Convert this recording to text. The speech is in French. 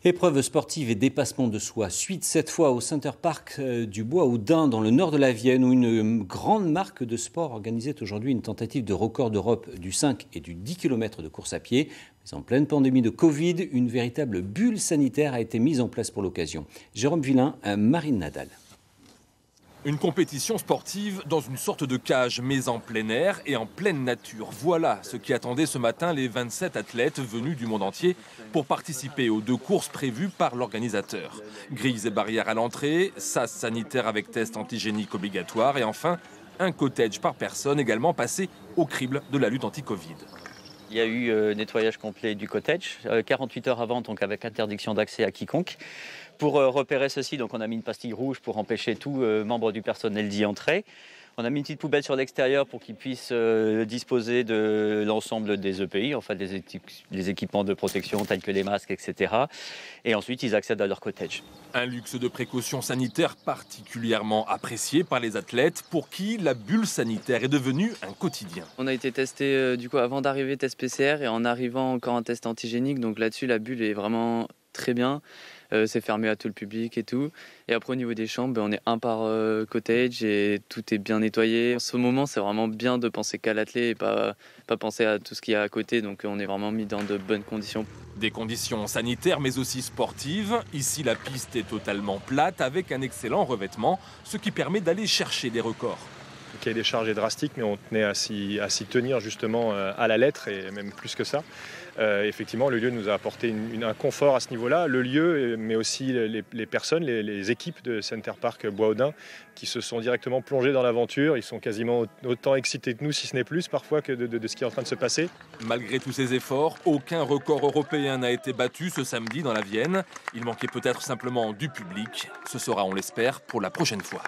Épreuves sportives et dépassement de soi. Suite cette fois au Center Park du Bois-Audin dans le nord de la Vienne où une grande marque de sport organisait aujourd'hui une tentative de record d'Europe du 5 et du 10 km de course à pied. Mais en pleine pandémie de Covid, une véritable bulle sanitaire a été mise en place pour l'occasion. Jérôme Villain, Marine Nadal. Une compétition sportive dans une sorte de cage, mais en plein air et en pleine nature. Voilà ce qui attendait ce matin les 27 athlètes venus du monde entier pour participer aux 2 courses prévues par l'organisateur. Grilles et barrières à l'entrée, sas sanitaire avec test antigénique obligatoire et enfin un cottage par personne également passé au crible de la lutte anti-Covid. Il y a eu nettoyage complet du cottage, 48 heures avant, donc avec interdiction d'accès à quiconque. Pour repérer ceci, donc on a mis une pastille rouge pour empêcher tout membre du personnel d'y entrer. On a mis une petite poubelle sur l'extérieur pour qu'ils puissent disposer de l'ensemble des EPI, enfin des équipements de protection tels que les masques, etc. Et ensuite, ils accèdent à leur cottage. Un luxe de précaution sanitaire particulièrement apprécié par les athlètes pour qui la bulle sanitaire est devenue un quotidien. On a été testé avant d'arriver test PCR et en arrivant encore un test antigénique. Donc là-dessus, la bulle est vraiment très bien. C'est fermé à tout le public et tout. Et après, au niveau des chambres, on est un par cottage et tout est bien nettoyé. En ce moment, c'est vraiment bien de penser qu'à l'athlète et pas penser à tout ce qu'il y a à côté. Donc on est vraiment mis dans de bonnes conditions. Des conditions sanitaires mais aussi sportives. Ici, la piste est totalement plate avec un excellent revêtement, ce qui permet d'aller chercher des records. Le cahier des charges est drastique, mais on tenait à s'y tenir justement à la lettre et même plus que ça. Effectivement, le lieu nous a apporté un confort à ce niveau-là. Le lieu, mais aussi les personnes, les équipes de Center Park Bois-Audin qui se sont directement plongées dans l'aventure. Ils sont quasiment autant excités que nous, si ce n'est plus parfois, que de ce qui est en train de se passer. Malgré tous ces efforts, aucun record européen n'a été battu ce samedi dans la Vienne. Il manquait peut-être simplement du public. Ce sera, on l'espère, pour la prochaine fois.